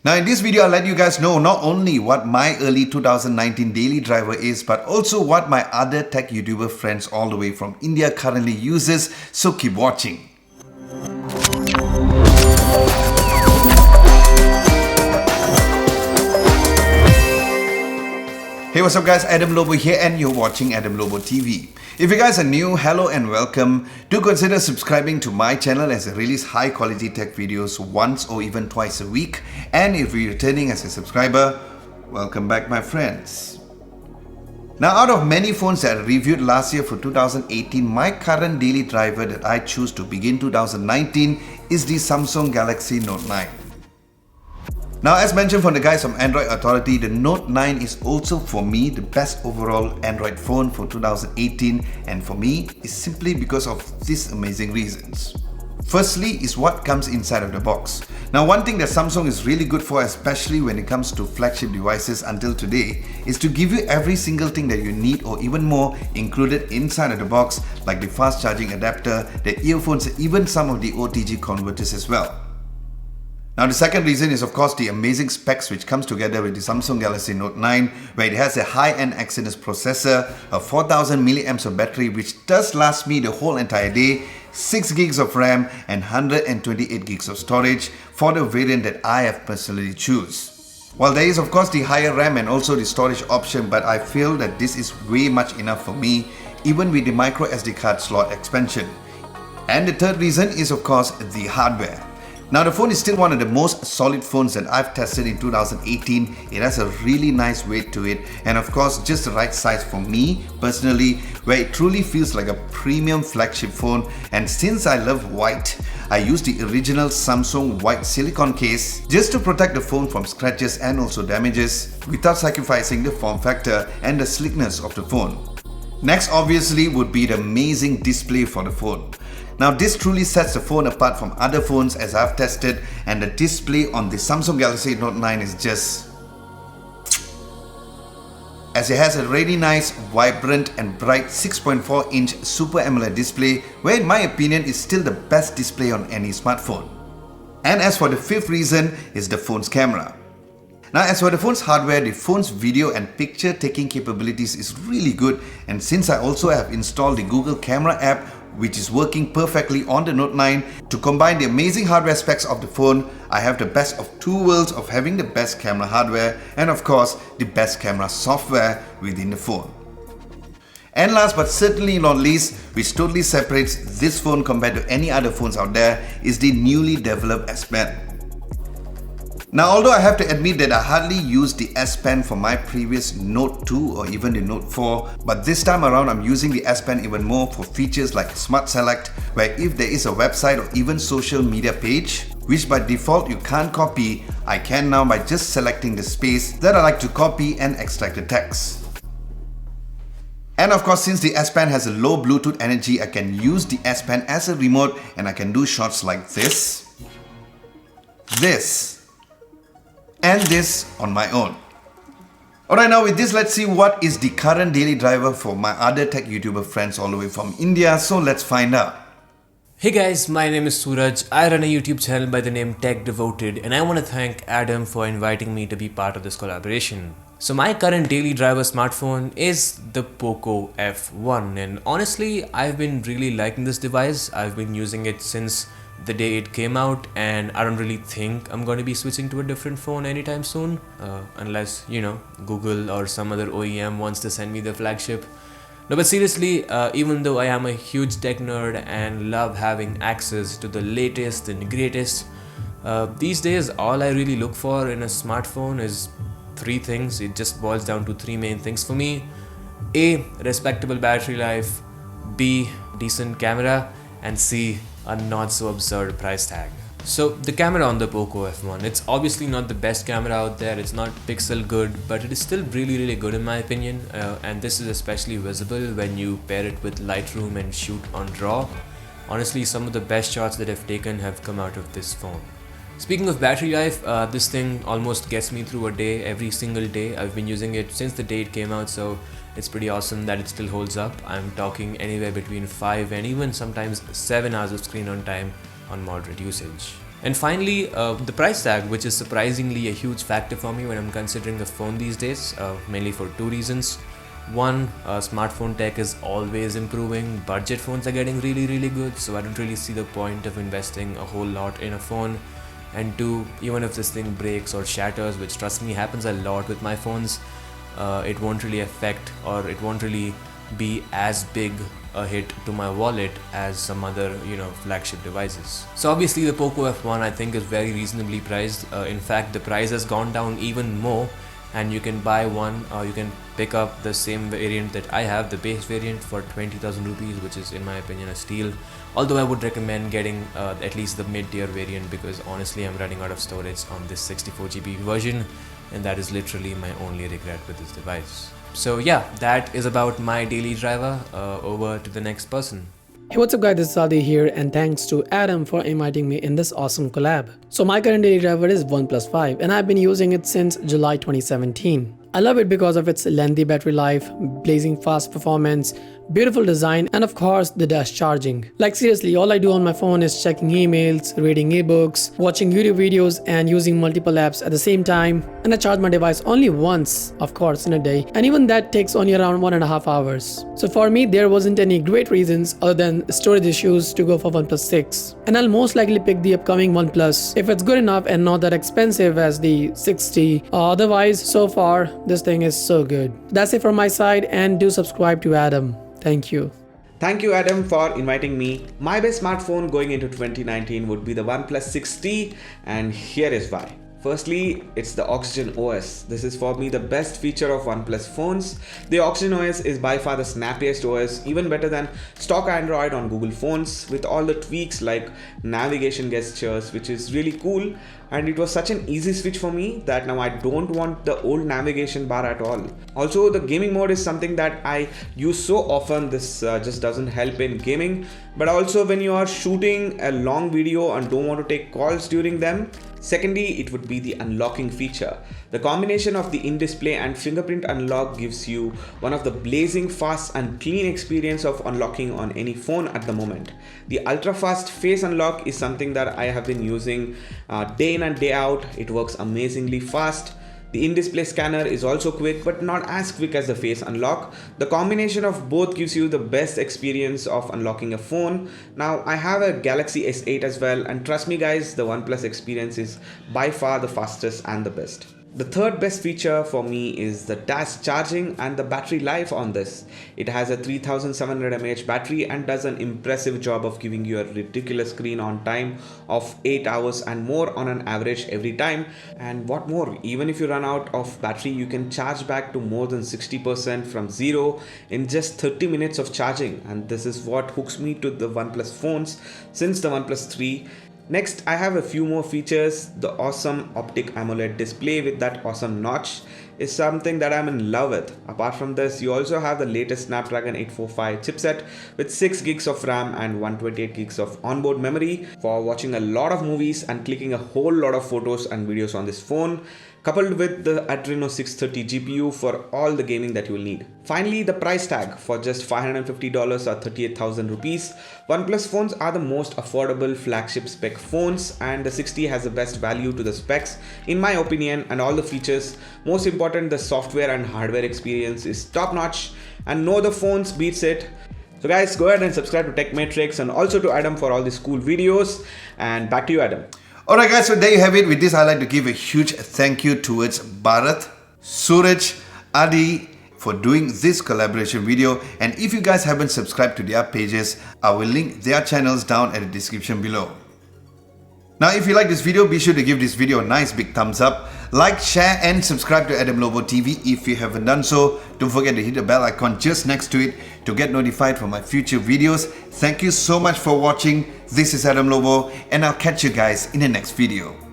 Now in this video, I'll let you guys know not only what my early 2019 daily driver is, but also what my other tech YouTuber friends all the way from India currently uses, so keep watching. Hey, what's up guys, Adam Lobo here and you're watching Adam Lobo TV. If you guys are new, hello and welcome. Do consider subscribing to my channel as I release high quality tech videos once or even twice a week. And if you're returning as a subscriber, welcome back my friends. Now out of many phones that I reviewed last year for 2018, my current daily driver that I choose to begin 2019 is the Samsung Galaxy Note 9. Now as mentioned from the guys from Android Authority, the Note 9 is also for me the best overall Android phone for 2018, and for me is simply because of these amazing reasons. Firstly is what comes inside of the box. Now one thing that Samsung is really good for, especially when it comes to flagship devices until today, is to give you every single thing that you need or even more included inside of the box, like the fast charging adapter, the earphones, and even some of the OTG converters as well. Now the second reason is of course the amazing specs which comes together with the Samsung Galaxy Note 9, where it has a high-end Exynos processor, a 4000 mAh of battery which does last me the whole entire day, 6 gigs of RAM and 128 gigs of storage for the variant that I have personally choose. While there is of course the higher RAM and also the storage option, but I feel that this is way much enough for me, even with the micro SD card slot expansion. And the third reason is of course the hardware. Now the phone is still one of the most solid phones that I've tested in 2018. It has a really nice weight to it, and of course just the right size for me personally, where it truly feels like a premium flagship phone. And since I love white, I used the original Samsung white silicone case just to protect the phone from scratches and also damages without sacrificing the form factor and the sleekness of the phone. Next obviously would be the amazing display for the phone. Now this truly sets the phone apart from other phones as I've tested, and the display on the Samsung Galaxy Note 9 is just... as it has a really nice, vibrant and bright 6.4-inch Super AMOLED display, where in my opinion is still the best display on any smartphone. And as for the fifth reason is the phone's camera. Now as for the phone's hardware, the phone's video and picture taking capabilities is really good, and since I also have installed the Google Camera app which is working perfectly on the Note 9, to combine the amazing hardware specs of the phone, I have the best of two worlds of having the best camera hardware and of course the best camera software within the phone. And last but certainly not least, which totally separates this phone compared to any other phones out there, is the newly developed S Pen. Now although I have to admit that I hardly used the S Pen for my previous Note 2 or even the Note 4, but this time around I'm using the S Pen even more for features like Smart Select, where if there is a website or even social media page, which by default you can't copy, I can now by just selecting the space that I like to copy and extract the text. And of course, since the S Pen has a low Bluetooth energy, I can use the S Pen as a remote and I can do shots like this, and this on my own. Alright, now with this, let's see what is the current daily driver for my other tech YouTuber friends all the way from India, so let's find out. Hey guys, my name is Suraj. I run a YouTube channel by the name TechDevoted, and I want to thank Adam for inviting me to be part of this collaboration. So my current daily driver smartphone is the Poco F1, and honestly I've been really liking this device. I've been using it since the day it came out, and I don't really think I'm going to be switching to a different phone anytime soon, unless, you know, Google or some other OEM wants to send me the flagship. No, but seriously, even though I am a huge tech nerd and love having access to the latest and greatest, these days all I really look for in a smartphone is three things. It just boils down to three main things for me. A, respectable battery life, B, decent camera, and C, a not so absurd price tag. So the camera on the Poco F1, it's obviously not the best camera out there, it's not pixel good, but it is still really good in my opinion, and this is especially visible when you pair it with Lightroom and shoot on RAW. Honestly, some of the best shots that I've taken have come out of this phone. Speaking of battery life, this thing almost gets me through a day every single day. I've been using it since the day it came out, so it's pretty awesome that it still holds up. I'm talking anywhere between 5 and even sometimes 7 hours of screen on time on moderate usage. And finally, the price tag, which is surprisingly a huge factor for me when I'm considering a phone these days, mainly for two reasons. One, smartphone tech is always improving, budget phones are getting really good, so I don't really see the point of investing a whole lot in a phone. And two, even if this thing breaks or shatters, which trust me happens a lot with my phones, it won't really affect, or it won't really be as big a hit to my wallet as some other flagship devices. So obviously the Poco F1 I think is very reasonably priced. In fact, the price has gone down even more, and you can buy one, or you can pick up the same variant that I have, the base variant, for 20,000 rupees, which is in my opinion a steal. Although I would recommend getting at least the mid-tier variant, because honestly I'm running out of storage on this 64GB version, and that is literally my only regret with this device. So yeah, that is about my daily driver. Over to the next person. Hey, what's up guys, this is Adi here, and thanks to Adam for inviting me in this awesome collab. So my current daily driver is OnePlus 5 and I've been using it since July 2017. I love it because of its lengthy battery life, blazing fast performance, beautiful design, and of course the dash charging. Like seriously, all I do on my phone is checking emails, reading ebooks, watching YouTube videos, and using multiple apps at the same time. And I charge my device only once, of course, in a day, and even that takes only around 1.5 hours. So for me, there wasn't any great reasons other than storage issues to go for OnePlus 6. And I'll most likely pick the upcoming OnePlus if it's good enough and not that expensive as the 60. Otherwise, so far, this thing is so good. That's it from my side, and do subscribe to Adam. Thank you. Thank you, Adam, for inviting me. My best smartphone going into 2019 would be the OnePlus 6T, and here is why. Firstly, it's the Oxygen OS. This is for me the best feature of OnePlus phones. The Oxygen OS is by far the snappiest OS, even better than stock Android on Google phones, with all the tweaks like navigation gestures, which is really cool. And it was such an easy switch for me that now I don't want the old navigation bar at all. Also, the gaming mode is something that I use so often. This just doesn't help in gaming, but also when you are shooting a long video and don't want to take calls during them. Secondly, it would be the unlocking feature. The combination of the in-display and fingerprint unlock gives you one of the blazing fast and clean experience of unlocking on any phone at the moment. The ultra-fast face unlock is something that I have been using day in and day out. It works amazingly fast. The in-display scanner is also quick, but not as quick as the face unlock. The combination of both gives you the best experience of unlocking a phone. Now, I have a Galaxy S8 as well, and trust me guys, the OnePlus experience is by far the fastest and the best. The third best feature for me is the dash charging and the battery life on this. It has a 3700 mAh battery and does an impressive job of giving you a ridiculous screen on time of 8 hours and more on an average every time. And what more, even if you run out of battery, you can charge back to more than 60% from zero in just 30 minutes of charging. And this is what hooks me to the OnePlus phones since the OnePlus 3. Next, I have a few more features. The awesome optic AMOLED display with that awesome notch is something that I'm in love with. Apart from this, you also have the latest Snapdragon 845 chipset with 6 gigs of RAM and 128 gigs of onboard memory for watching a lot of movies and clicking a whole lot of photos and videos on this phone, coupled with the Adreno 630 GPU for all the gaming that you will need. Finally, the price tag for just $550 or 38,000 rupees. OnePlus phones are the most affordable flagship spec phones, and the 60 has the best value to the specs in my opinion, and all the features. Most important, the software and hardware experience is top notch, and no other phones beats it. So guys, go ahead and subscribe to TechMatrix and also to Adam for all these cool videos, and back to you, Adam. Alright guys, so there you have it. With this, I'd like to give a huge thank you towards Bharat, Suraj, Adi for doing this collaboration video. And if you guys haven't subscribed to their pages, I will link their channels down at the description below. Now, if you like this video, be sure to give this video a nice big thumbs up. Like, share and subscribe to Adam Lobo TV if you haven't done so. Don't forget to hit the bell icon just next to it to get notified for my future videos. Thank you so much for watching. This is Adam Lobo, and I'll catch you guys in the next video.